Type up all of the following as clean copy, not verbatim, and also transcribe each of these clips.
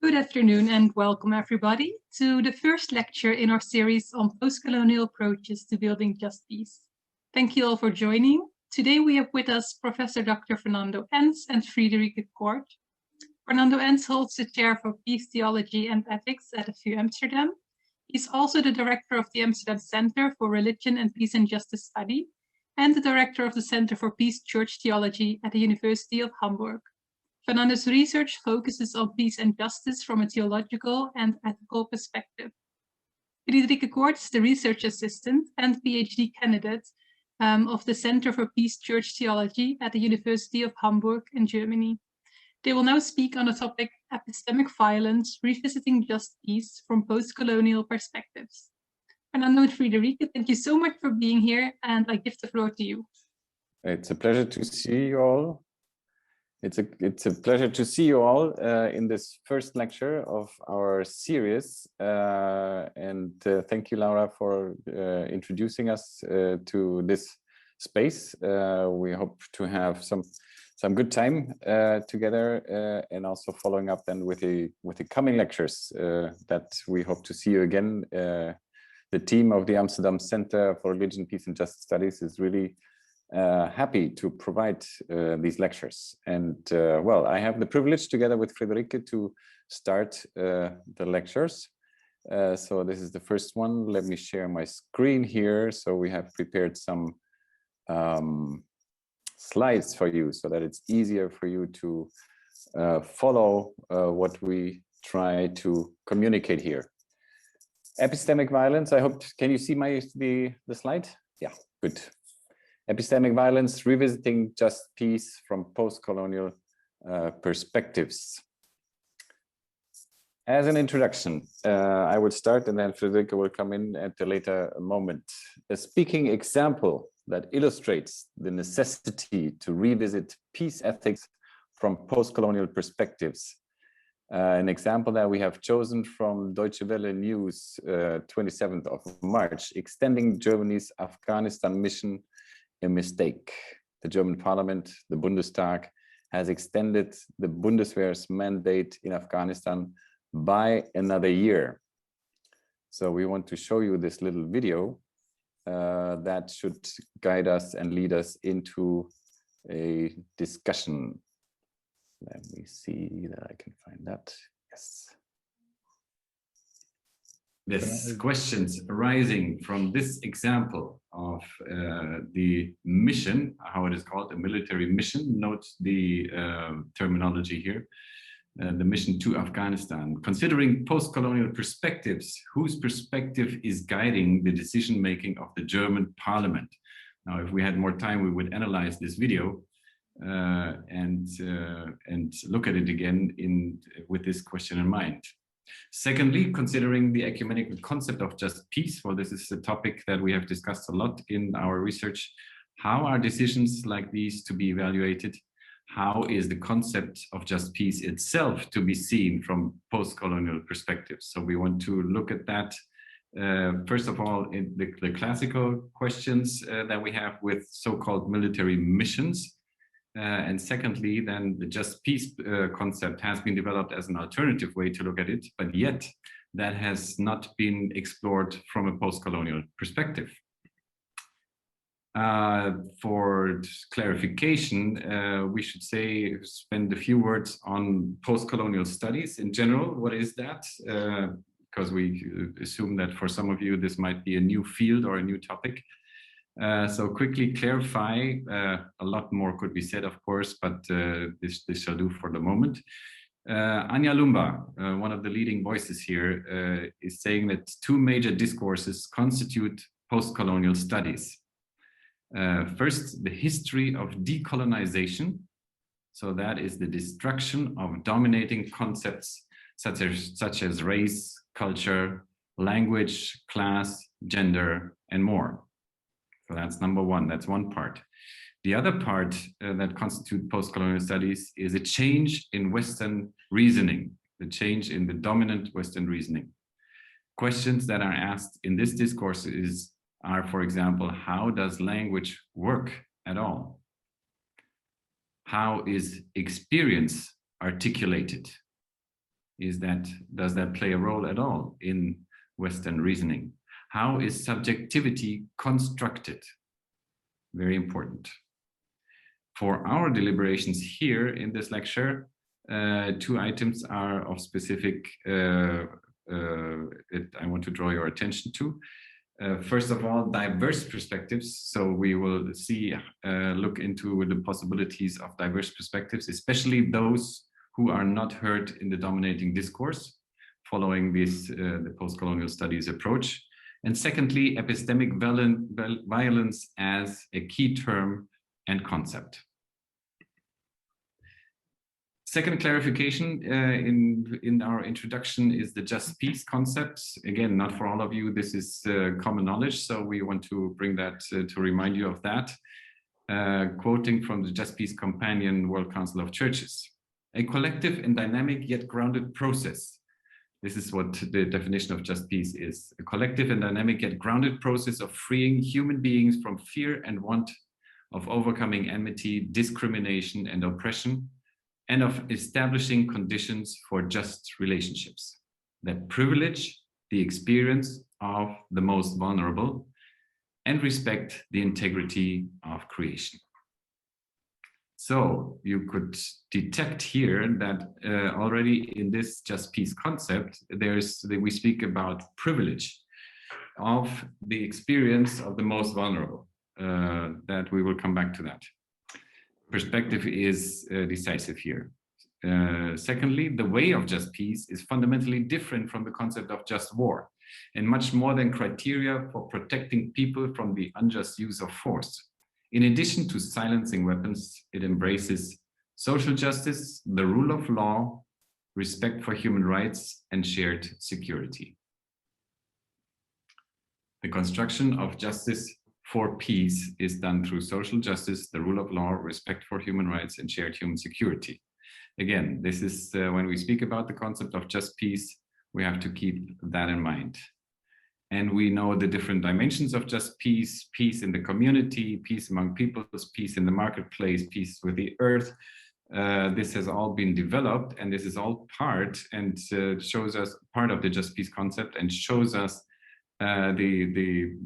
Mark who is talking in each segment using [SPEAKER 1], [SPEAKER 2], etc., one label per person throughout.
[SPEAKER 1] Good afternoon and welcome everybody to the first lecture in our series on post-colonial approaches to building just peace. Thank you all for joining. Today we have with us Professor Dr. Fernando Enns and Friederike. Fernando Enns holds the chair for Peace Theology and Ethics at the VU Amsterdam. He's also the director of the Amsterdam Center for Religion and Peace and Justice Study and the director of the Center for Peace Church Theology at the University of Hamburg. Fernando's research focuses on peace and justice from a theological and ethical perspective. Friederike is the research assistant and PhD candidate of the Center for Peace Church Theology at the University of Hamburg in Germany. They will now speak on the topic Epistemic Violence, Revisiting Just Peace from Post-colonial Perspectives. Fernando and Friederike, thank you so much for being here, and I give the floor to you.
[SPEAKER 2] It's a pleasure to see you all. It's a pleasure to see you all in this first lecture of our series. Thank you, Laura, for introducing us to this space. We hope to have some good time together, and also following up then with the coming lectures that we hope to see you again. The team of the Amsterdam Center for Religion, Peace and Justice Studies is really happy to provide these lectures. And well, I have the privilege together with Friederike to start the lectures. So this is the first one. Let me share my screen here. So we have prepared some slides for you so that it's easier for you to follow what we try to communicate here. Epistemic violence, I hope, can you see the slide? Yeah, good. Epistemic violence, revisiting just peace from post-colonial perspectives. As an introduction, I will start and then Friederike will come in at a later moment. A speaking example that illustrates the necessity to revisit peace ethics from post-colonial perspectives. An example that we have chosen from Deutsche Welle News, 27th of March, extending Germany's Afghanistan mission a mistake. The German parliament, the Bundestag, has extended the Bundeswehr's mandate in Afghanistan by another year. So we want to show you this little video that should guide us and lead us into a discussion. Let me see that I can find that. Yes.
[SPEAKER 3] Yes, questions arising from this example of the mission, how it is called, a military mission. Note the terminology here, the mission to Afghanistan. Considering post-colonial perspectives, whose perspective is guiding the decision-making of the German parliament? Now, if we had more time, we would analyze this video and look at it again with this question in mind. Secondly, considering the ecumenical concept of just peace, well, this is a topic that we have discussed a lot in our research. How are decisions like these to be evaluated? How is the concept of just peace itself to be seen from post-colonial perspectives? So we want to look at that, first of all, in the classical questions that we have with so-called military missions. And secondly, then the just peace concept has been developed as an alternative way to look at it, but yet that has not been explored from a post-colonial perspective. For clarification, we should spend a few words on post-colonial studies in general. What is that? Because we assume that for some of you, this might be a new field or a new topic. So quickly clarify, a lot more could be said, of course, but this shall do for the moment. Anja Lumba, one of the leading voices here, is saying that two major discourses constitute post-colonial studies. First, the history of decolonization. So that is the destruction of dominating concepts such as race, culture, language, class, gender, and more. So that's number one, that's one part. The other part that constitutes post-colonial studies is a change in Western reasoning, the change in the dominant Western reasoning. Questions that are asked in this discourse are, for example, how does language work at all? How is experience articulated? Is that, does that play a role at all in Western reasoning? How is subjectivity constructed? Very important. For our deliberations here in this lecture, two items are of specific, I want to draw your attention to. First of all, diverse perspectives. So we will look into the possibilities of diverse perspectives, especially those who are not heard in the dominating discourse, following this, the post-colonial studies approach. And secondly, epistemic violence as a key term and concept. Second clarification in our introduction is the just peace concept. Again, not for all of you, this is common knowledge, so we want to bring that to remind you of that. Quoting from the Just Peace Companion World Council of Churches. A collective and dynamic yet grounded process. This is what the definition of just peace is. A collective and dynamic yet grounded process of freeing human beings from fear and want, of overcoming enmity, discrimination, and oppression, and of establishing conditions for just relationships that privilege the experience of the most vulnerable and respect the integrity of creation. So you could detect here that already in this just peace concept, we speak about privilege of the experience of the most vulnerable, that we will come back to that. Perspective is decisive here. Secondly, the way of just peace is fundamentally different from the concept of just war, and much more than criteria for protecting people from the unjust use of force. In addition to silencing weapons, it embraces social justice, the rule of law, respect for human rights, and shared security. The construction of justice for peace is done through social justice, the rule of law, respect for human rights, and shared human security. Again, this is when we speak about the concept of just peace, we have to keep that in mind. And we know the different dimensions of just peace, peace in the community, peace among peoples, peace in the marketplace, peace with the earth. This has all been developed, and this is all part and shows us part of the just peace concept, and shows us the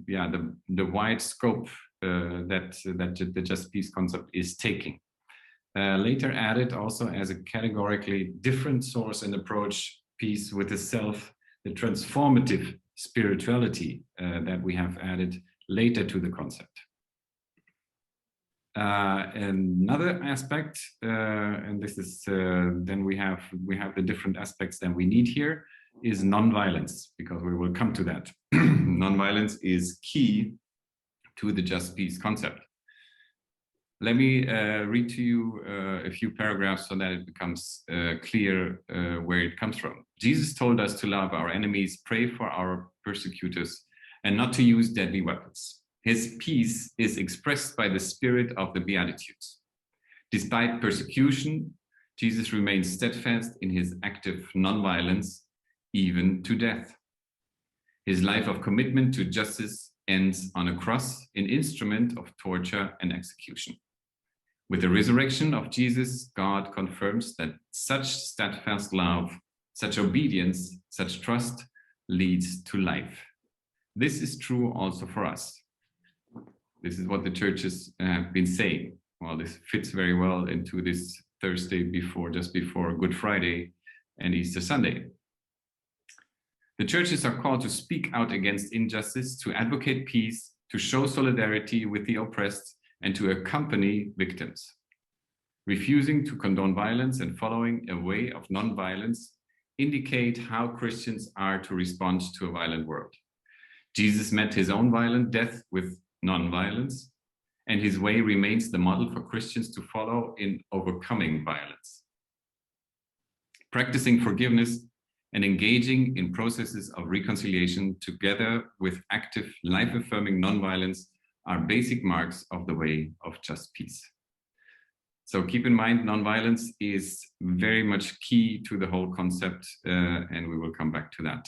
[SPEAKER 3] wide scope that the just peace concept is taking. Later added also as a categorically different source and approach, peace with the self, the transformative spirituality that we have added later to the concept. Another aspect, and this is then we have the different aspects that we need here, is non-violence, because we will come to that. Non-violence is key to the just peace concept. Let me read to you a few paragraphs so that it becomes clear where it comes from. Jesus told us to love our enemies, pray for our persecutors, and not to use deadly weapons. His peace is expressed by the spirit of the Beatitudes. Despite persecution, Jesus remains steadfast in his active non-violence, even to death. His life of commitment to justice ends on a cross, an instrument of torture and execution. With the resurrection of Jesus, God confirms that such steadfast love, such obedience, such trust leads to life. This is true also for us. This is what the churches have been saying. Well, this fits very well into this Thursday just before Good Friday and Easter Sunday. The churches are called to speak out against injustice, to advocate peace, to show solidarity with the oppressed, and to accompany victims. Refusing to condone violence and following a way of non-violence indicate how Christians are to respond to a violent world. Jesus met his own violent death with non-violence, and his way remains the model for Christians to follow in overcoming violence. Practicing forgiveness and engaging in processes of reconciliation together with active, life-affirming non-violence are basic marks of the way of just peace. So keep in mind, non-violence is very much key to the whole concept, and we will come back to that.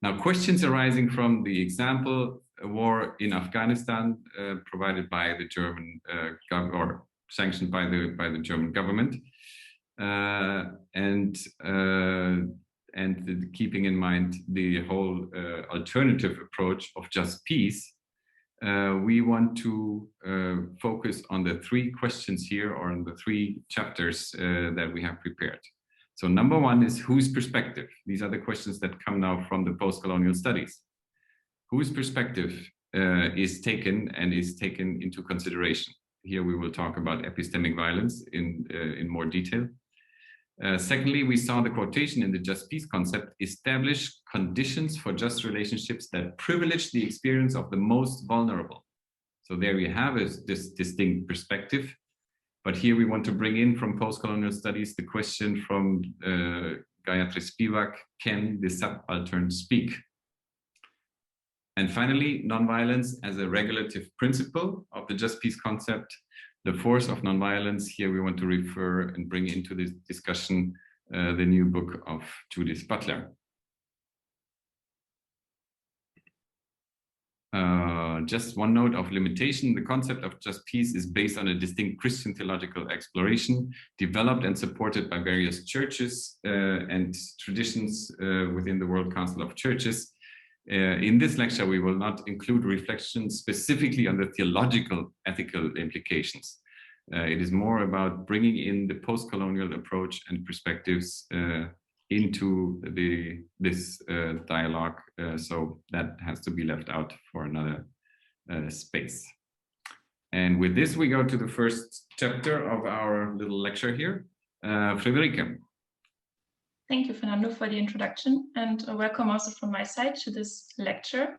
[SPEAKER 3] Now, questions arising from the example, a war in Afghanistan, provided by the German or sanctioned by the German government, keeping in mind the whole alternative approach of just peace, we want to focus on the three questions here, or on the three chapters that we have prepared. So number one is whose perspective? These are the questions that come now from the post-colonial studies. Whose perspective is taken into consideration? Here we will talk about epistemic violence in more detail. Secondly, we saw the quotation in the just peace concept: establish conditions for just relationships that privilege the experience of the most vulnerable. So there we have this distinct perspective. But here we want to bring in from post-colonial studies the question from Gayatri Spivak: can the subaltern speak? And finally, nonviolence as a regulative principle of the just peace concept. The force of nonviolence. Here we want to refer and bring into this discussion the new book of Judith Butler. Just one note of limitation: the concept of just peace is based on a distinct Christian theological exploration, developed and supported by various churches and traditions within the World Council of Churches. In this lecture, we will not include reflections specifically on the theological ethical implications. It is more about bringing in the post-colonial approach and perspectives into this dialogue, so that has to be left out for another space. And with this, we go to the first chapter of our little lecture here. Friederike.
[SPEAKER 4] Thank you, Fernando, for the introduction, and welcome also from my side to this lecture.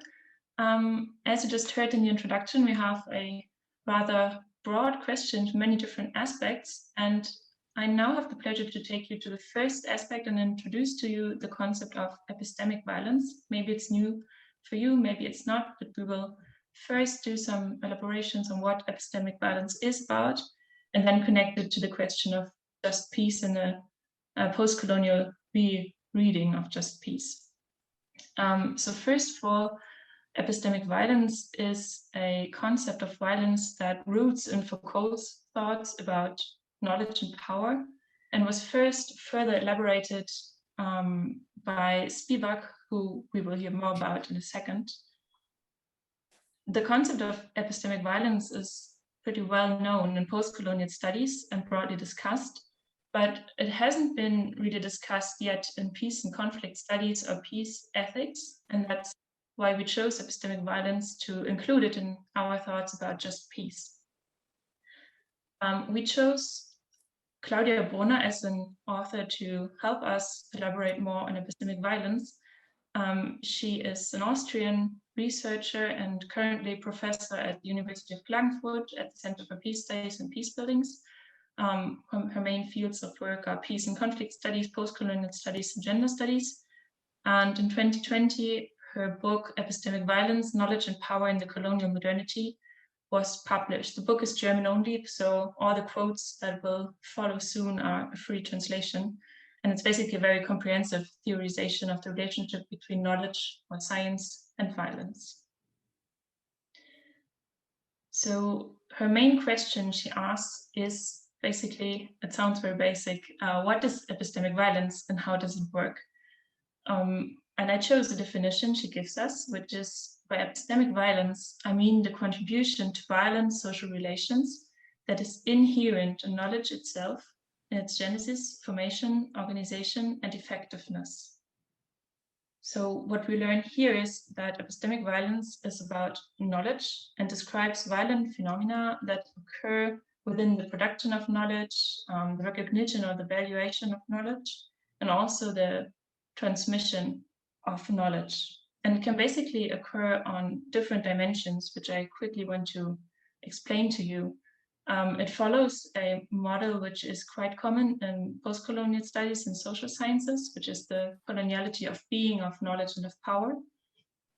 [SPEAKER 4] As you just heard in the introduction, we have a rather broad question to many different aspects, and I now have the pleasure to take you to the first aspect and introduce to you the concept of epistemic violence. Maybe it's new for you, maybe it's not, but we will first do some elaborations on what epistemic violence is about, and then connect it to the question of just peace in a post-colonial rereading of just peace. So first of all, epistemic violence is a concept of violence that roots in Foucault's thoughts about knowledge and power, and was first further elaborated by Spivak, who we will hear more about in a second. The concept of epistemic violence is pretty well known in post-colonial studies and broadly discussed, but it hasn't been really discussed yet in peace and conflict studies or peace ethics, and that's why we chose epistemic violence to include it in our thoughts about just peace. We chose Claudia Brunner as an author to help us elaborate more on epistemic violence. She is an Austrian researcher and currently professor at the University of Klagenfurt at the Center for Peace Studies and Peace Buildings. Her main fields of work are peace and conflict studies, post-colonial studies, and gender studies. And in 2020, her book, Epistemic Violence, Knowledge and Power in the Colonial Modernity, was published. The book is German only, so all the quotes that will follow soon are a free translation. And it's basically a very comprehensive theorization of the relationship between knowledge or science and violence. So her main question she asks is basically, it sounds very basic, what is epistemic violence and how does it work? And I chose the definition she gives us, which is, by epistemic violence, I mean the contribution to violent social relations that is inherent in knowledge itself, in its genesis, formation, organization, and effectiveness. So what we learn here is that epistemic violence is about knowledge and describes violent phenomena that occur within the production of knowledge, the recognition or the valuation of knowledge, and also the transmission of knowledge. And it can basically occur on different dimensions, which I quickly want to explain to you. It follows a model which is quite common in post-colonial studies and social sciences, which is the coloniality of being, of knowledge, and of power.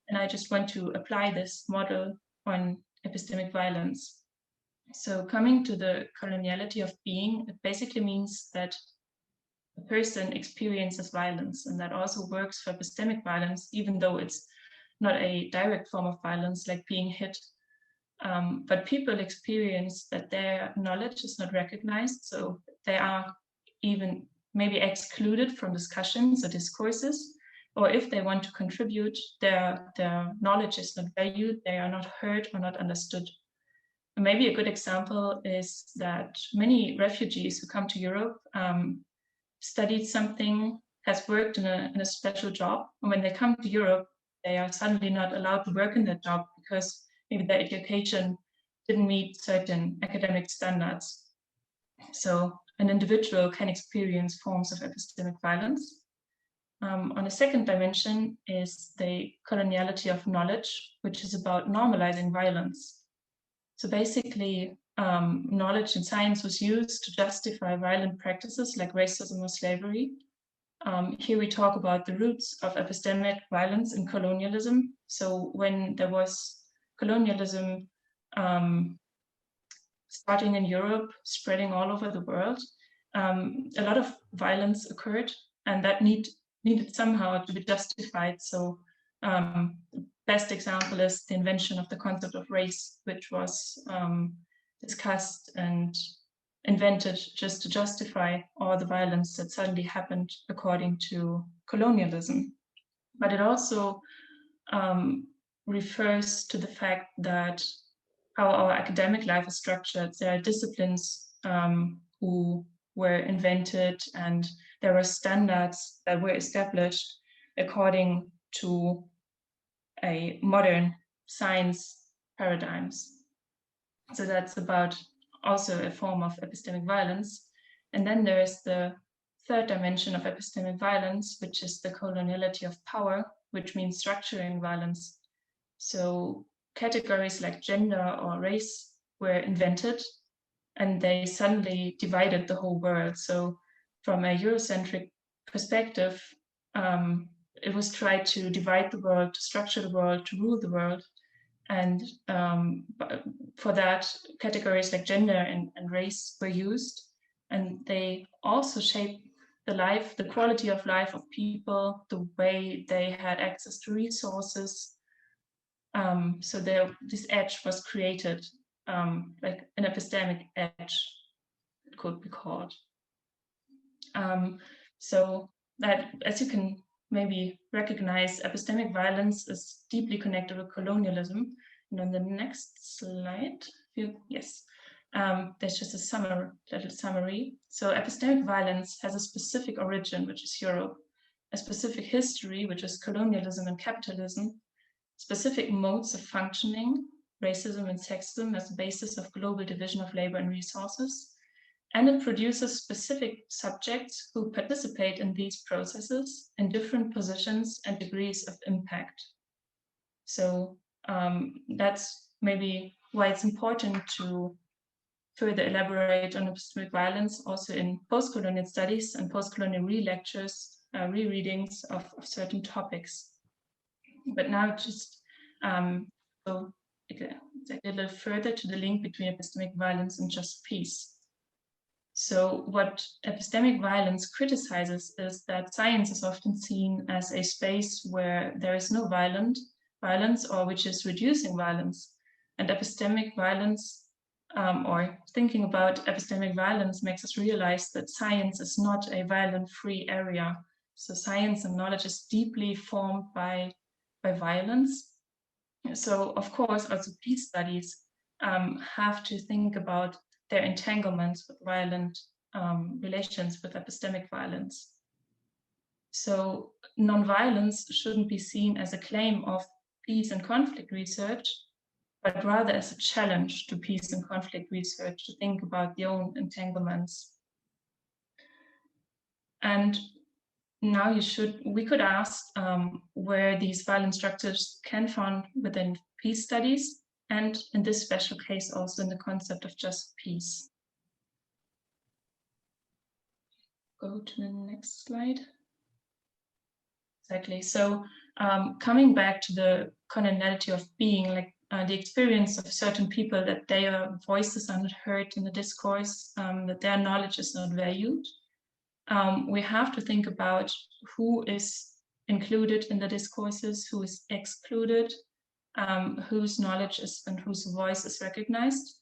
[SPEAKER 4] And I just want to apply this model on epistemic violence. So coming to the coloniality of being, it basically means that a person experiences violence, and that also works for epistemic violence, even though it's not a direct form of violence like being hit. But people experience that their knowledge is not recognized, so they are even maybe excluded from discussions or discourses, or if they want to contribute, their knowledge is not valued, they are not heard or not understood. And maybe a good example is that many refugees who come to Europe studied something, has worked in a special job, and when they come to Europe, they are suddenly not allowed to work in that job because maybe their education didn't meet certain academic standards. So an individual can experience forms of epistemic violence. On a second dimension is the coloniality of knowledge, which is about normalizing violence. So basically, knowledge in science was used to justify violent practices like racism or slavery. Here we talk about the roots of epistemic violence in colonialism. So when there was colonialism starting in Europe, spreading all over the world, a lot of violence occurred, and that needed somehow to be justified. So the best example is the invention of the concept of race, which was discussed and invented just to justify all the violence that suddenly happened according to colonialism. But it also refers to the fact that how our academic life is structured. There are disciplines who were invented, and there were standards that were established according to a modern science paradigms. So that's about also a form of epistemic violence. And then there is the third dimension of epistemic violence, which is the coloniality of power, which means structuring violence. So categories like gender or race were invented, and they suddenly divided the whole world. So from a Eurocentric perspective, it was tried to divide the world, to structure the world, to rule the world. And for that, categories like gender and race were used, and they also shaped the life, the quality of life of people, the way they had access to resources. So this edge was created, like an epistemic edge, it could be called. So that, as you can maybe recognize, epistemic violence is deeply connected with colonialism. And on the next slide, yes, there's just a little summary. So epistemic violence has a specific origin, which is Europe, a specific history, which is colonialism and capitalism, specific modes of functioning, racism and sexism as a basis of global division of labor and resources, and it produces specific subjects who participate in these processes in different positions and degrees of impact. So that's maybe why it's important to further elaborate on epistemic violence also in post-colonial studies and post-colonial re-lectures, rereadings of certain topics. But now just so a little further to the link between epistemic violence and just peace. So what epistemic violence criticizes is that science is often seen as a space where there is no violence or which is reducing violence. And epistemic violence or thinking about epistemic violence makes us realize that science is not a violent-free area. So science and knowledge is deeply formed by violence. So of course, also peace studies have to think about their entanglements with violent relations with epistemic violence. So nonviolence shouldn't be seen as a claim of peace and conflict research, but rather as a challenge to peace and conflict research to think about their own entanglements. And now we could ask where these violent structures can found within peace studies, and in this special case also in the concept of just peace. Go to the next slide. Exactly. So coming back to the coloniality of being, like the experience of certain people that their voices are not heard in the discourse, that their knowledge is not valued. We have to think about who is included in the discourses, who is excluded, whose knowledge is and whose voice is recognized.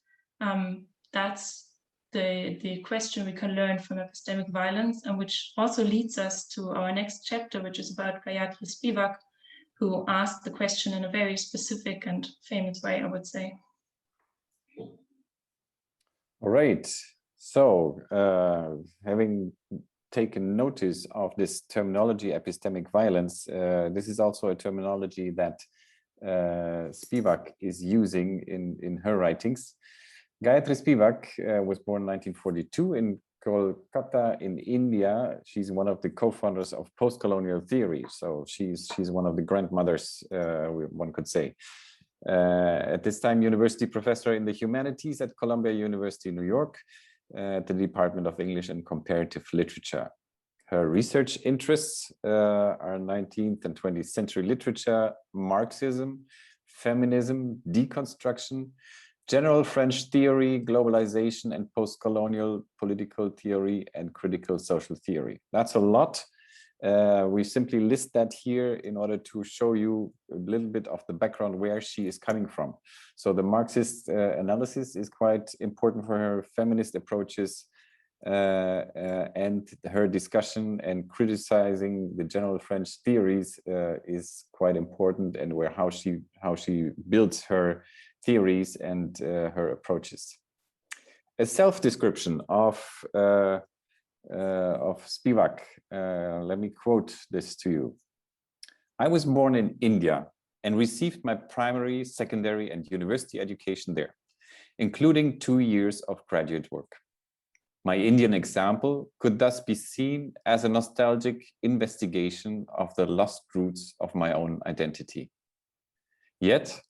[SPEAKER 4] That's the question we can learn from epistemic violence, and which also leads us to our next chapter, which is about Gayatri Spivak, who asked the question in a very specific and famous way, I would say.
[SPEAKER 2] All right. So, having taken notice of this terminology, epistemic violence, this is also a terminology that Spivak is using in her writings. Gayatri Spivak was born in 1942 in Kolkata in India. She's one of the co-founders of post-colonial theory. So she's one of the grandmothers, one could say. At this time, university professor in the humanities at Columbia University, New York, at the Department of English and Comparative Literature. Her research interests are 19th and 20th century literature, Marxism, feminism, deconstruction, general French theory, globalization and post-colonial political theory, and critical social theory. That's a lot. We simply list that here in order to show you a little bit of the background where she is coming from. So the Marxist analysis is quite important for her, feminist approaches, and her discussion and criticizing the general French theories is quite important, and how she builds her theories and her approaches. A self-description of Spivak. Let me quote this to you. I was born in India and received my primary, secondary, and university education there, including 2 years of graduate work. My Indian example could thus be seen as a nostalgic investigation of the lost roots of my own identity. Yet,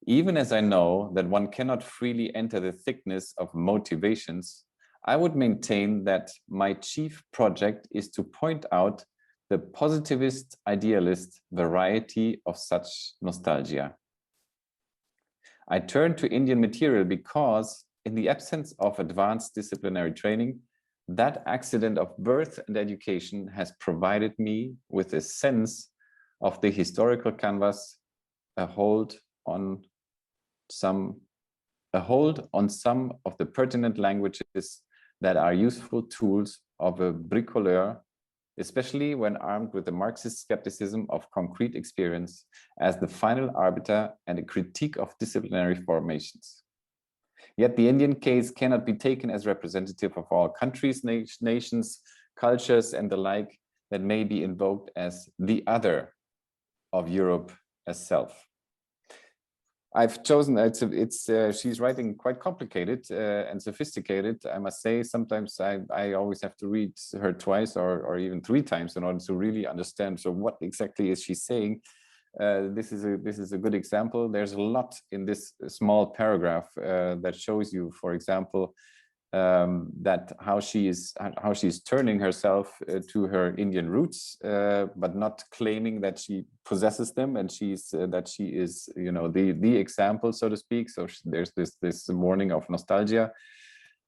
[SPEAKER 2] even as I know that one cannot freely enter the thickness of motivations, I would maintain that my chief project is to point out the positivist idealist variety of such nostalgia. I turn to Indian material because, in the absence of advanced disciplinary training, that accident of birth and education has provided me with a sense of the historical canvas, a hold on some of the pertinent languages that are useful tools of a bricoleur, especially when armed with the Marxist skepticism of concrete experience as the final arbiter and a critique of disciplinary formations. Yet the Indian case cannot be taken as representative of all countries, nations, cultures, and the like that may be invoked as the other of Europe as self. I've chosen, she's writing quite complicated and sophisticated. I must say, sometimes I always have to read her twice or even 3 times in order to really understand. So what exactly is she saying? This is a good example. There's a lot in this small paragraph that shows you, for example, that how she's turning herself to her Indian roots, but not claiming that she possesses them, and that she is, you know, the example, so to speak. So there's this morning of nostalgia.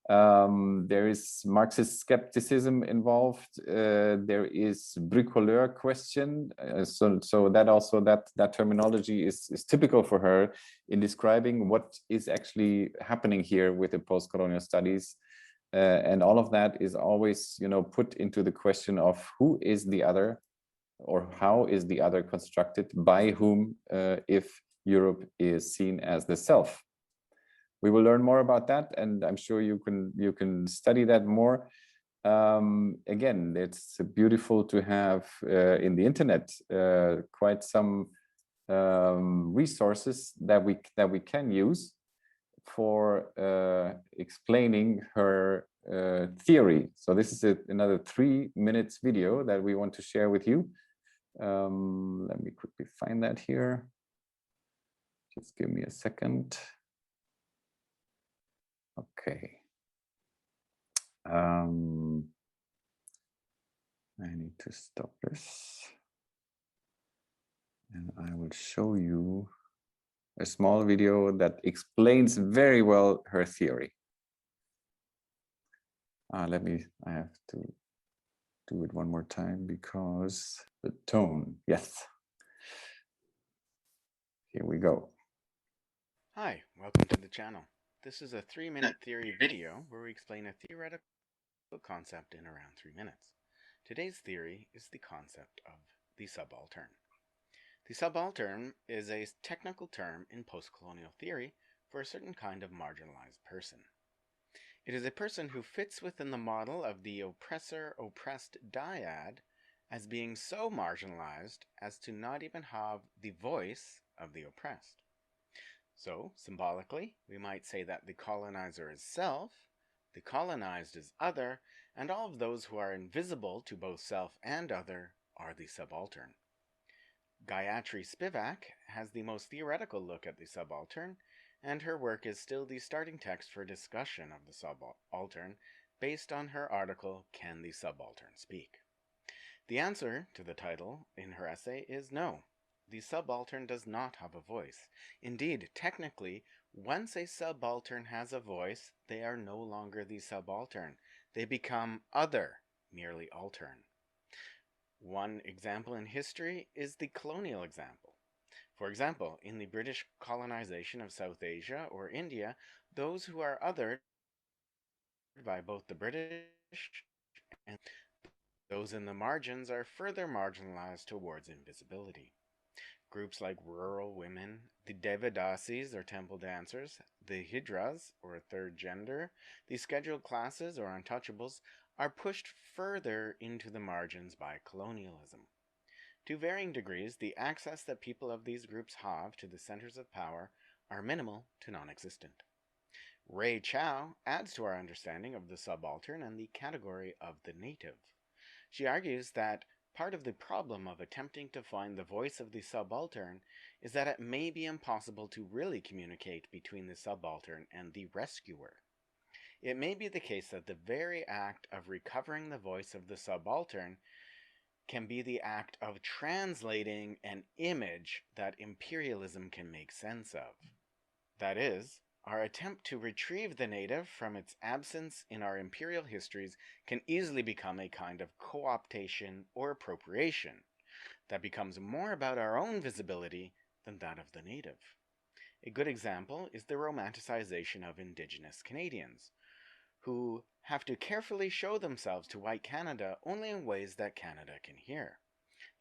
[SPEAKER 2] There is Marxist skepticism involved. There is bricoleur question. So that also that terminology is typical for her in describing what is actually happening here with the post-colonial studies. And all of that is always, you know, put into the question of who is the other, or how is the other constructed, by whom, if Europe is seen as the self. We will learn more about that, and I'm sure you can study that more. Again, it's beautiful to have in the internet quite some resources that we can use for explaining her theory. So this is another 3 minutes video that we want to share with you. Let me quickly find that here. Just give me a second. Okay. I need to stop this, and I will show you a small video that explains very well her theory. I have to do it one more time because the tone. Yes. Here we go.
[SPEAKER 5] Hi, welcome to the channel. This is a 3-minute theory video where we explain a theoretical concept in around 3 minutes. Today's theory is the concept of the subaltern. The subaltern is a technical term in postcolonial theory for a certain kind of marginalized person. It is a person who fits within the model of the oppressor-oppressed dyad as being so marginalized as to not even have the voice of the oppressed. So, symbolically, we might say that the colonizer is self, the colonized is other, and all of those who are invisible to both self and other are the subaltern. Gayatri Spivak has the most theoretical look at the subaltern, and her work is still the starting text for discussion of the subaltern based on her article, Can the Subaltern Speak? The answer to the title in her essay is no. The subaltern does not have a voice. Indeed, technically, once a subaltern has a voice, they are no longer the subaltern. They become other, merely altern. One example in history is the colonial example. For example, in the British colonization of South Asia or India, those who are othered by both the British and those in the margins are further marginalized towards invisibility. Groups like rural women, the Devadasis or temple dancers, the Hijras or third gender, the scheduled classes or untouchables are pushed further into the margins by colonialism. To varying degrees, the access that people of these groups have to the centers of power are minimal to non-existent. Ray Chow adds to our understanding of the subaltern and the category of the native. She argues that part of the problem of attempting to find the voice of the subaltern is that it may be impossible to really communicate between the subaltern and the rescuer. It may be the case that the very act of recovering the voice of the subaltern can be the act of translating an image that imperialism can make sense of. That is, our attempt to retrieve the native from its absence in our imperial histories can easily become a kind of co-optation or appropriation that becomes more about our own visibility than that of the native. A good example is the romanticization of Indigenous Canadians, who have to carefully show themselves to white Canada only in ways that Canada can hear.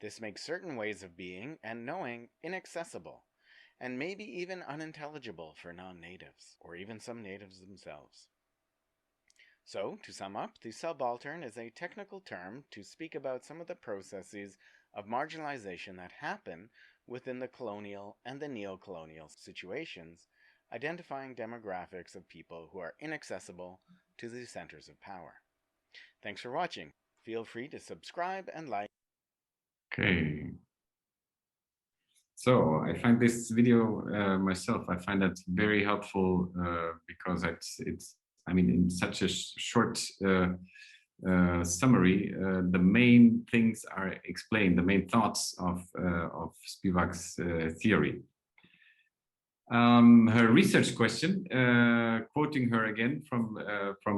[SPEAKER 5] This makes certain ways of being and knowing inaccessible, and maybe even unintelligible for non-natives, or even some natives themselves. So, to sum up, the subaltern is a technical term to speak about some of the processes of marginalization that happen within the colonial and the neo-colonial situations, identifying demographics of people who are inaccessible to the centers of power. Thanks for watching. Feel free to subscribe and like.
[SPEAKER 3] Okay. So I find this video myself, I find that very helpful because it's I mean, in such a short summary, the main things are explained, the main thoughts of Spivak's theory. Her research question, quoting her again from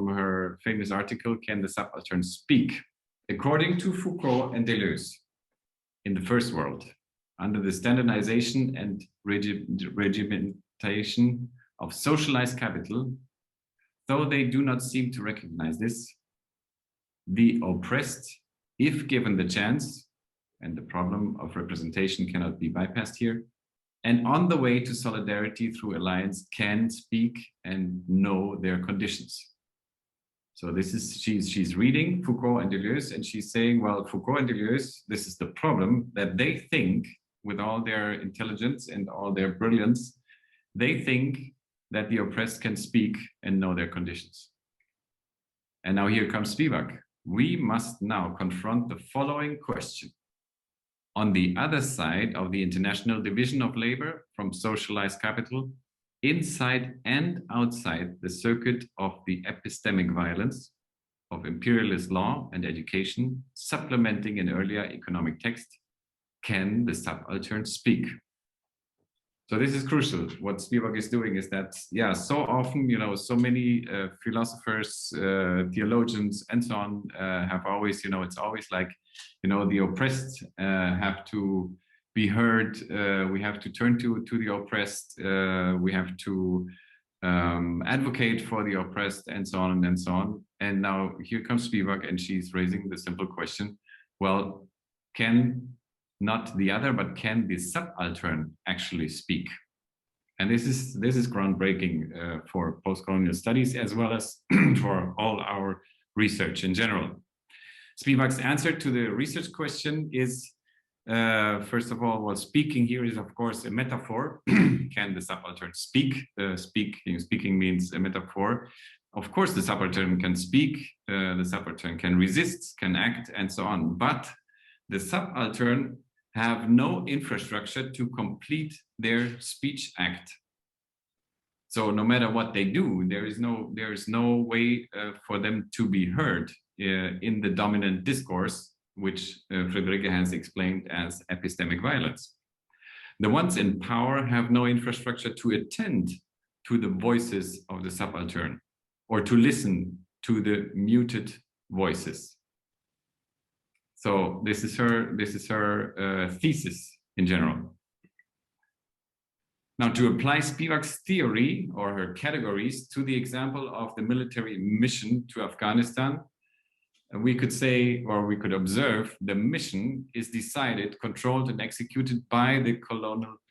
[SPEAKER 3] her famous article, Can the Subaltern Speak? According to Foucault and Deleuze, in the first world, under the standardization and regimentation of socialized capital, though they do not seem to recognize this, the oppressed, if given the chance, and the problem of representation cannot be bypassed here, and on the way to solidarity through alliance, can speak and know their conditions. So this is, she's reading Foucault and Deleuze, and she's saying, well, Foucault and Deleuze, this is the problem, that they think, with all their intelligence and all their brilliance, they think that the oppressed can speak and know their conditions. And now here comes Spivak. We must now confront the following question. On the other side of the international division of labor from socialized capital, inside and outside the circuit of the epistemic violence of imperialist law and education, supplementing an earlier economic text, can the subaltern speak? So this is crucial. What Spivak is doing is that, yeah, so often, you know, so many philosophers, theologians, and so on have always, you know, it's always like, you know, the oppressed have to be heard. We have to turn to the oppressed. We have to advocate for the oppressed, and so on and so on. And now here comes Spivak, and she's raising the simple question, well, can not the other, but can the subaltern actually speak? And this is groundbreaking for post-colonial studies, as well as for all our research in general. Spivak's answer to the research question is, first of all, well, speaking here is, of course, a metaphor. Can the subaltern speak? Speaking means a metaphor. Of course, the subaltern can speak, the subaltern can resist, can act, and so on. But the subaltern have no infrastructure to complete their speech act. So no matter what they do, there is no way for them to be heard in the dominant discourse, which Friederike has explained as epistemic violence. The ones in power have no infrastructure to attend to the voices of the subaltern or to listen to the muted voices. So this is her thesis in general. Now, to apply Spivak's theory or her categories to the example of the military mission to Afghanistan, we could say, or we could observe, the mission is decided, controlled, and executed by the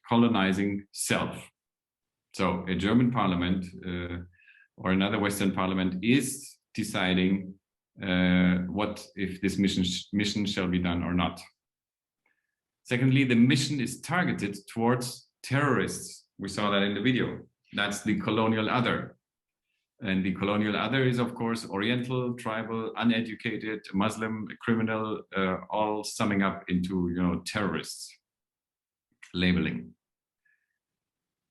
[SPEAKER 3] colonizing self. So a German parliament or another Western parliament is deciding what if this mission shall be done or not. Secondly, the mission is targeted towards terrorists. We saw that in the video. That's the colonial other. And the colonial other is, of course, Oriental, tribal, uneducated, Muslim, criminal, all summing up into, terrorists labeling.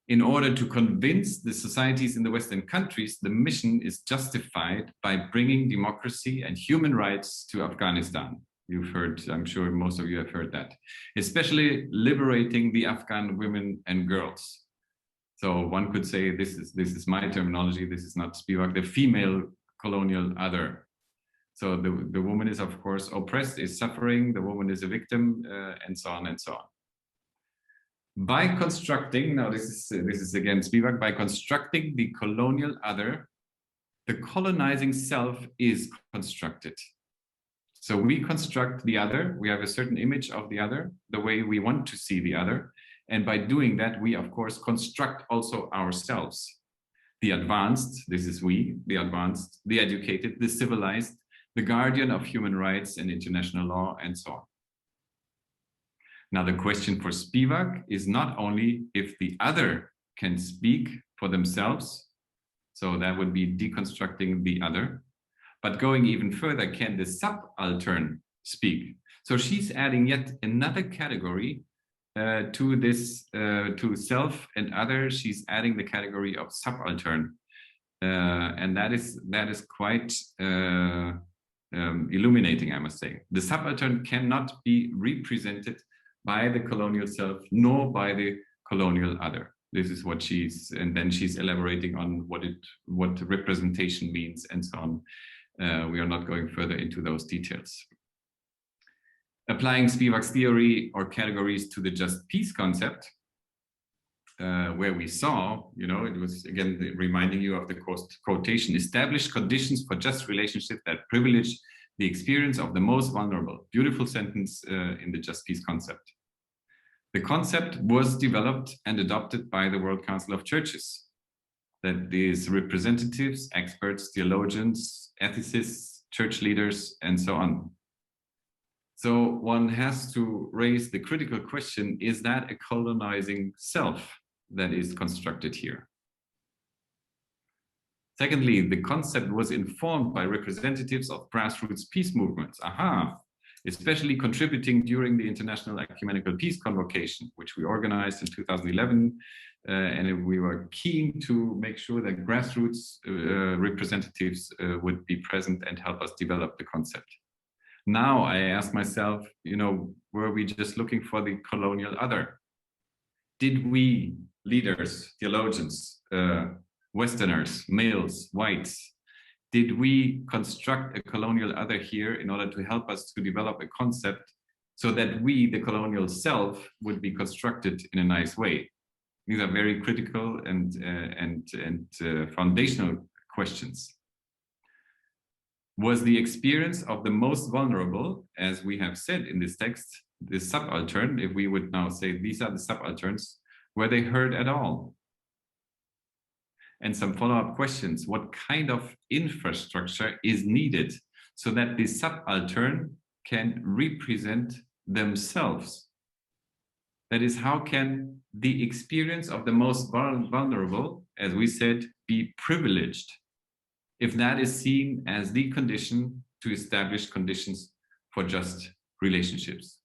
[SPEAKER 3] In order to convince the societies in the Western countries, the mission is justified by bringing democracy and human rights to Afghanistan. You've heard, I'm sure most of you have heard that, especially liberating the Afghan women and girls. So one could say, this is my terminology, this is not Spivak, the female colonial other. So the woman is, of course, oppressed, is suffering, the woman is a victim, and so on and so on. By constructing, now this is again Spivak, by constructing the colonial other, the colonizing self is constructed. So we construct the other, we have a certain image of the other, the way we want to see the other. And by doing that, we, of course, construct also ourselves. The advanced, this is we, the advanced, the educated, the civilized, the guardian of human rights and international law, and so on. Now, the question for Spivak is not only if the other can speak for themselves, so that would be deconstructing the other, but going even further, can the subaltern speak? So she's adding yet another category to this, to self and other. She's adding the category of subaltern, and that is quite illuminating, I must say. The subaltern cannot be represented by the colonial self, nor by the colonial other. This is what and then she's elaborating on what representation means and so on. We are not going further into those details. Applying Spivak's theory or categories to the just peace concept, where we saw, it was again reminding you of the quotation, establish conditions for just relationship that privilege the experience of the most vulnerable. Beautiful sentence in the just peace concept. The concept was developed and adopted by the World Council of Churches. That these representatives, experts, theologians, ethicists, church leaders, and so on. So one has to raise the critical question, is that a colonizing self that is constructed here? Secondly, the concept was informed by representatives of grassroots peace movements, especially contributing during the International Ecumenical Peace Convocation, which we organized in 2011. And we were keen to make sure that grassroots representatives would be present and help us develop the concept. Now I ask myself, were we just looking for the colonial other? Did we, leaders, theologians, Westerners, males, whites, did we construct a colonial other here in order to help us to develop a concept so that we, the colonial self, would be constructed in a nice way? These are very critical and foundational questions. Was the experience of the most vulnerable, as we have said in this text, the subaltern, if we would now say these are the subalterns, were they heard at all? And some follow-up questions. What kind of infrastructure is needed so that the subaltern can represent themselves? That is, how can the experience of the most vulnerable, as we said, be privileged, if that is seen as the condition to establish conditions for just relationships?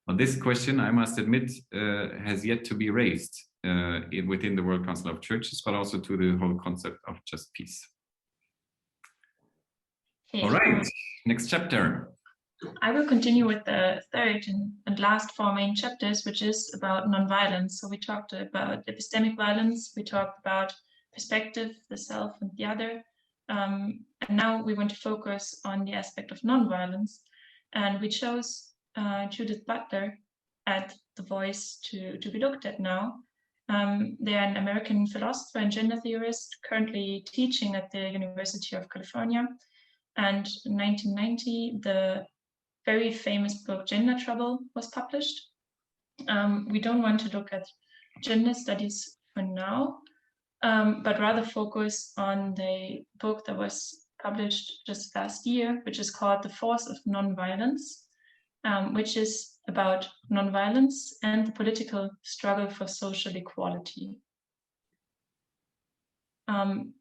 [SPEAKER 3] Well, this question, I must admit, has yet to be raised within the World Council of Churches, but also to the whole concept of just peace.
[SPEAKER 4] Okay,
[SPEAKER 3] all right, next chapter.
[SPEAKER 4] I will continue with the third and last four main chapters, which is about nonviolence. So we talked about epistemic violence, we talked about perspective, the self and the other, and now we want to focus on the aspect of nonviolence. And we chose Judith Butler at The Voice to be looked at now. They are an American philosopher and gender theorist, currently teaching at the University of California. And in 1990, the very famous book Gender Trouble was published. We don't want to look at gender studies for now, but rather focus on the book that was published just last year, which is called The Force of Nonviolence, which is about nonviolence and the political struggle for social equality.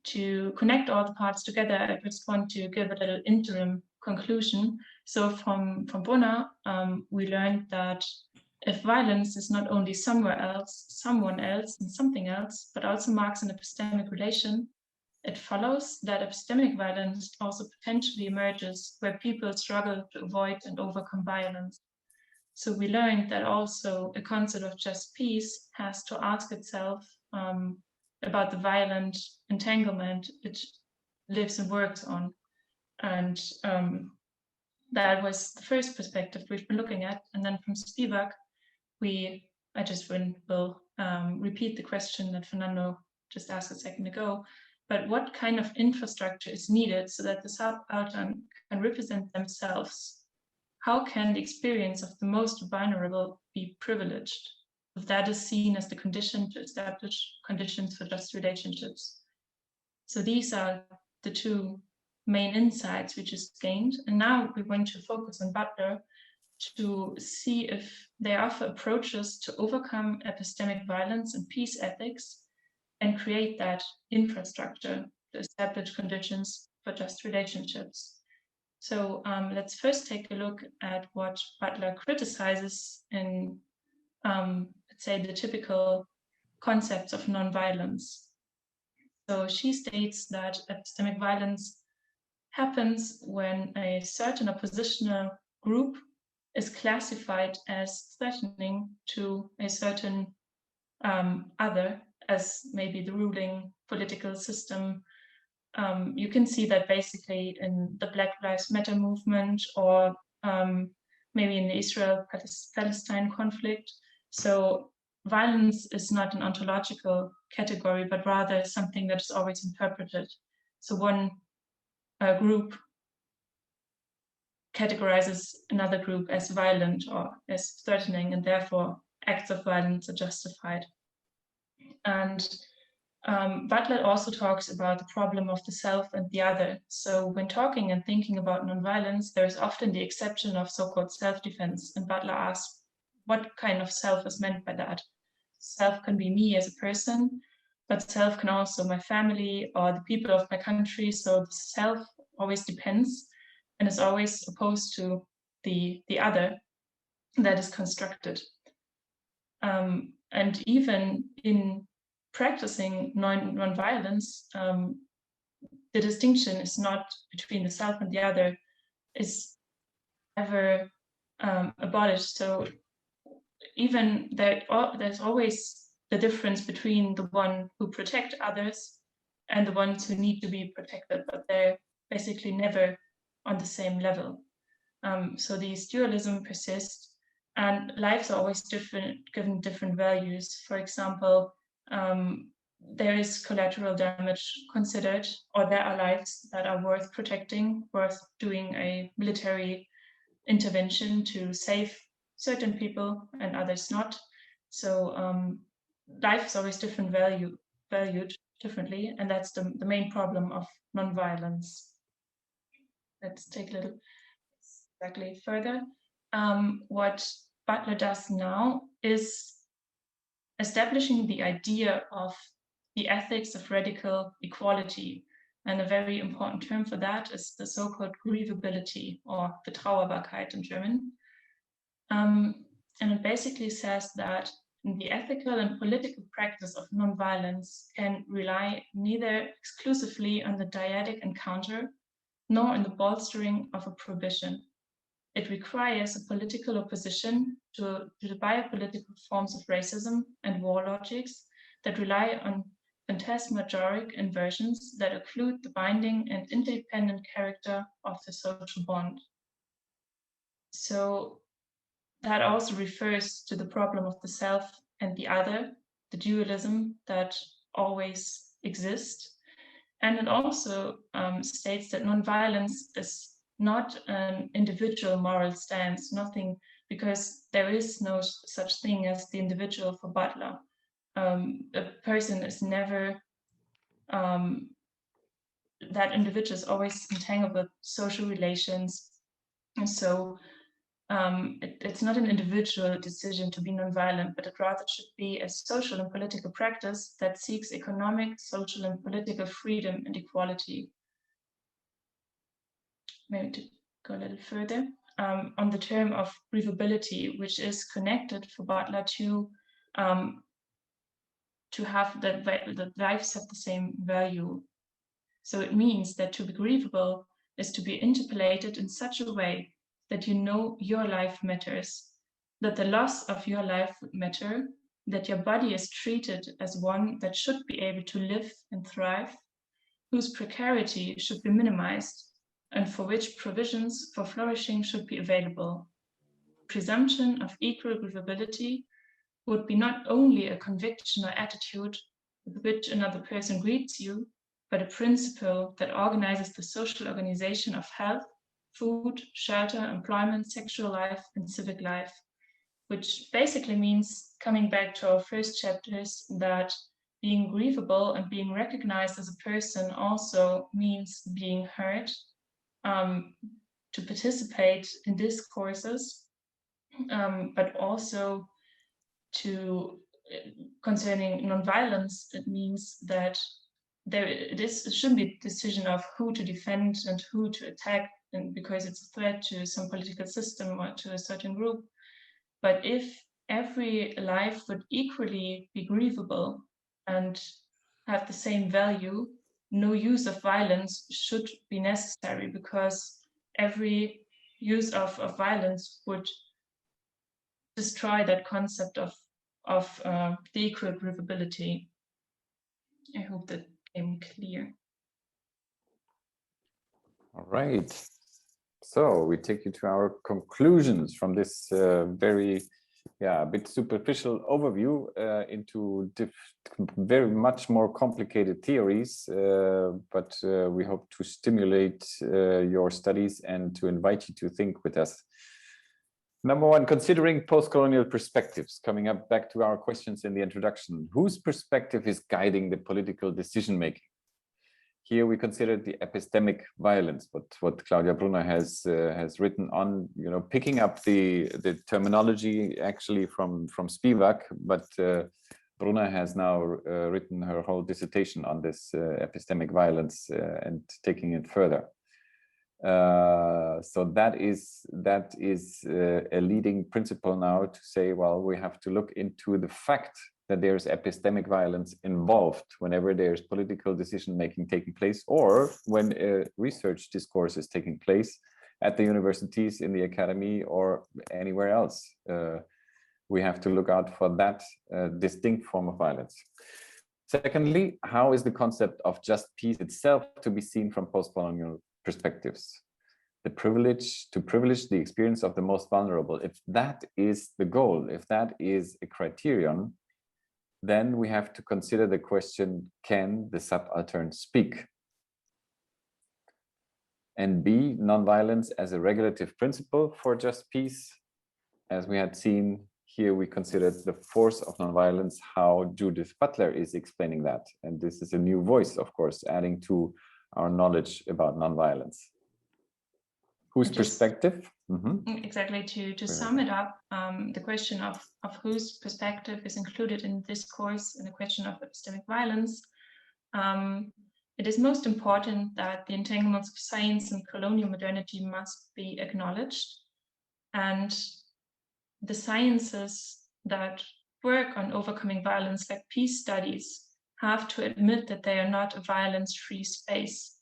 [SPEAKER 4] To connect all the parts together, I just want to give a little interim conclusion. So from Brunner, we learned that if violence is not only somewhere else, someone else, and something else, but also marks an epistemic relation, it follows that epistemic violence also potentially emerges where people struggle to avoid and overcome violence. So we learned that also a concept of just peace has to ask itself about the violent entanglement it lives and works on. And that was the first perspective we've been looking at. And then from Spivak, I just will repeat the question that Fernando just asked a second ago, but what kind of infrastructure is needed so that the subaltern can represent themselves? How can the experience of the most vulnerable be privileged? If that is seen as the condition to establish conditions for just relationships. So these are the two main insights we just gained. And now we want to focus on Butler to see if they offer approaches to overcome epistemic violence and peace ethics and create that infrastructure to establish conditions for just relationships. So let's first take a look at what Butler criticizes in, let's say, the typical concepts of nonviolence. So she states that epistemic violence happens when a certain oppositional group is classified as threatening to a certain other, as maybe the ruling political system. You can see that basically in the Black Lives Matter movement, or maybe in the Israel-Palestine conflict. So violence is not an ontological category, but rather something that is always interpreted. So one group categorizes another group as violent or as threatening, and therefore acts of violence are justified. And Butler also talks about the problem of the self and the other. So when talking and thinking about nonviolence, there is often the exception of so-called self-defense. And Butler asks, what kind of self is meant by that? Self can be me as a person, but self can also my family or the people of my country. So the self always depends and is always opposed to the other that is constructed. And even in practicing non-violence, the distinction is not between the self and the other, is ever abolished. So even there's always the difference between the one who protect others and the ones who need to be protected, but they're basically never on the same level. So these dualism persists, And lives are always different, given different values. For example, there is collateral damage considered, or there are lives that are worth protecting, worth doing a military intervention to save certain people and others not. So life is always valued differently, and that's the main problem of nonviolence. Let's take a little exactly further. What Butler does now is establishing the idea of the ethics of radical equality. And a very important term for that is the so-called grievability, or Betrauerbarkeit in German. And it basically says that the ethical and political practice of nonviolence can rely neither exclusively on the dyadic encounter nor on the bolstering of a prohibition. It requires a political opposition to the biopolitical forms of racism and war logics that rely on phantasmagoric inversions that occlude the binding and independent character of the social bond. So that also refers to the problem of the self and the other, the dualism that always exists. And it also states that nonviolence is not an individual moral stance, nothing, because there is no such thing as the individual for Butler. A person is never, that individual is always entangled with social relations. And so it's not an individual decision to be nonviolent, but it rather should be a social and political practice that seeks economic, social, and political freedom and equality. Maybe to go a little further, on the term of grievability, which is connected for Butler to have that lives have the same value. So it means that to be grievable is to be interpolated in such a way that you know your life matters, that the loss of your life would matter, that your body is treated as one that should be able to live and thrive, whose precarity should be minimized, and for which provisions for flourishing should be available. Presumption of equal grievability would be not only a conviction or attitude with which another person greets you, but a principle that organizes the social organization of health, food, shelter, employment, sexual life, and civic life, which basically means, coming back to our first chapters, that being grievable and being recognized as a person also means being heard, to participate in discourses, but also to, concerning nonviolence, it means that it shouldn't be a decision of who to defend and who to attack, and because it's a threat to some political system or to a certain group. But if every life would equally be grievable and have the same value, no use of violence should be necessary, because every use of violence would destroy that concept of the equal grievability. I hope that became clear.
[SPEAKER 2] All right. So we take you to our conclusions from this very, a bit superficial overview into very much more complicated theories, but we hope to stimulate your studies and to invite you to think with us. Number one, considering post-colonial perspectives, coming up back to our questions in the introduction, whose perspective is guiding the political decision-making? Here we consider the epistemic violence, but what Claudia Brunner has written on, picking up the terminology actually from Spivak, but Brunner has now written her whole dissertation on this epistemic violence and taking it further. So that is a leading principle now to say, well, we have to look into the fact that there's epistemic violence involved whenever there's political decision-making taking place, or when a research discourse is taking place at the universities, in the academy, or anywhere else. We have to look out for that distinct form of violence. Secondly, how is the concept of just peace itself to be seen from post-colonial perspectives? the privilege to privilege the experience of the most vulnerable. If that is the goal, if that is a criterion, then we have to consider the question, can the subaltern speak? And B, nonviolence as a regulative principle for just peace. As we had seen here, we considered the force of nonviolence, how Judith Butler is explaining that. And this is a new voice, of course, adding to our knowledge about nonviolence. Whose perspective?
[SPEAKER 4] Exactly, to sum it up, the question of whose perspective is included in this course in the question of epistemic violence. It is most important that the entanglements of science and colonial modernity must be acknowledged, and the sciences that work on overcoming violence, like peace studies, have to admit that they are not a violence-free space.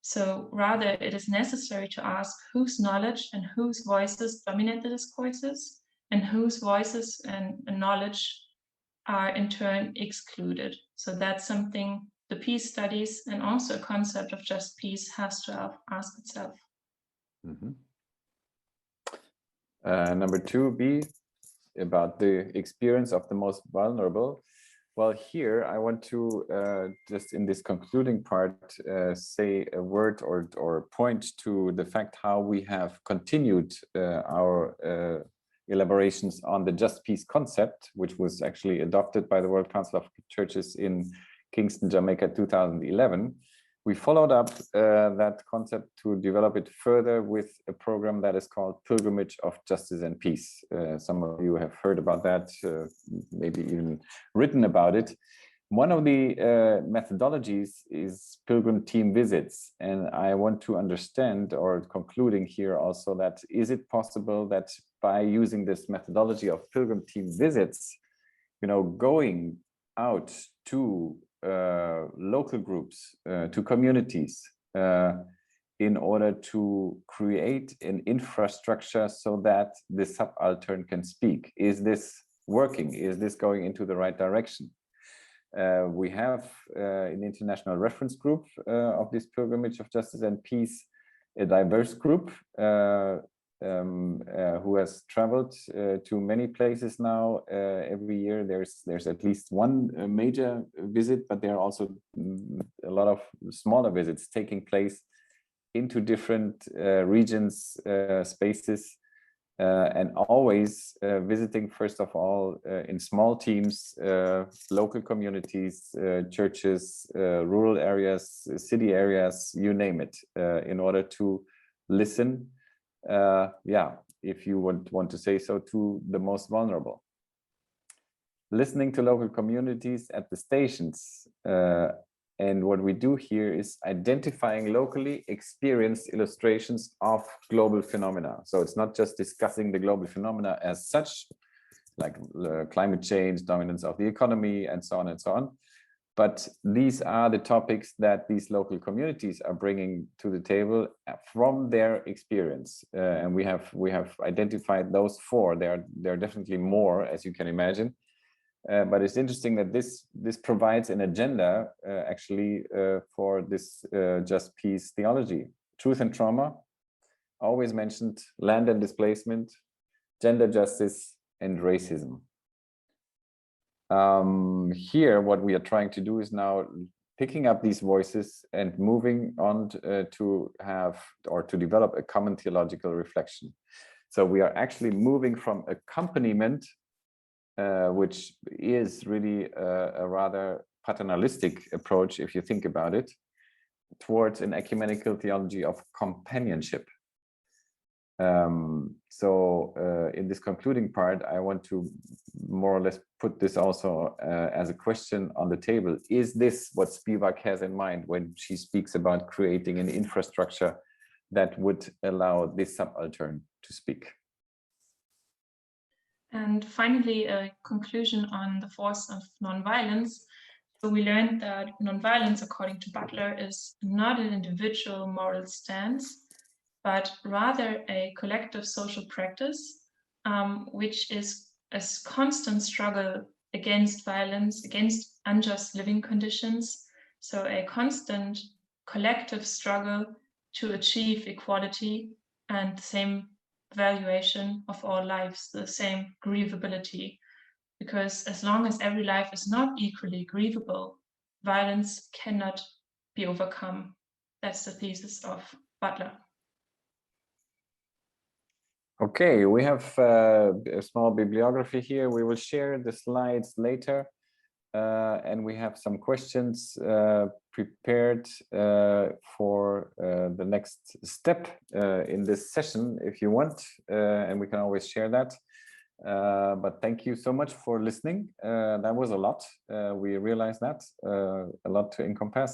[SPEAKER 4] So rather, it is necessary to ask whose knowledge and whose voices dominate the discourses, and whose voices and knowledge are in turn excluded. So that's something the peace studies and also a concept of just peace has to ask itself.
[SPEAKER 2] Number 2B, about the experience of the most vulnerable. Well, here I want to just in this concluding part say a word or point to the fact how we have continued our elaborations on the just peace concept, which was actually adopted by the World Council of Churches in Kingston, Jamaica, 2011. We followed up that concept to develop it further with a program that is called Pilgrimage of Justice and Peace. Some of you have heard about that, maybe even written about it. One of the methodologies is pilgrim team visits. And I want to understand, or concluding here also, that is it possible that by using this methodology of pilgrim team visits, going out to local groups, to communities, in order to create an infrastructure so that the subaltern can speak. Is this working? Is this going into the right direction? We have an international reference group of this Pilgrimage of Justice and Peace, a diverse group who has traveled to many places now. Every year there's at least one major visit, but there are also a lot of smaller visits taking place into different regions, spaces, and always visiting, first of all, in small teams, local communities, churches, rural areas, city areas, you name it, in order to listen, if you would want to say so, to the most vulnerable. Listening to local communities at the stations. And what we do here is identifying locally experienced illustrations of global phenomena. So it's not just discussing the global phenomena as such, like climate change, dominance of the economy, and so on and so on. But these are the topics that these local communities are bringing to the table from their experience. And we have identified those four. There are definitely more, as you can imagine. But it's interesting that this provides an agenda actually for this just peace theology. Truth and trauma, always mentioned, land and displacement, gender justice, and racism. Here, what we are trying to do is now picking up these voices and moving on to have or to develop a common theological reflection. So we are actually moving from accompaniment, which is really a rather paternalistic approach, if you think about it, towards an ecumenical theology of companionship. In this concluding part, I want to more or less put this also as a question on the table. Is this what Spivak has in mind when she speaks about creating an infrastructure that would allow this subaltern to speak?
[SPEAKER 4] And finally, a conclusion on the force of nonviolence. So we learned that nonviolence, according to Butler, is not an individual moral stance, but rather a collective social practice, which is a constant struggle against violence, against unjust living conditions. So a constant collective struggle to achieve equality and the same valuation of all lives, the same grievability. Because as long as every life is not equally grievable, violence cannot be overcome. That's the thesis of Butler.
[SPEAKER 2] Okay, we have a small bibliography here. We will share the slides later. And we have some questions prepared for the next step in this session, if you want, and we can always share that. But thank you so much for listening. That was a lot. We realized that, a lot to encompass.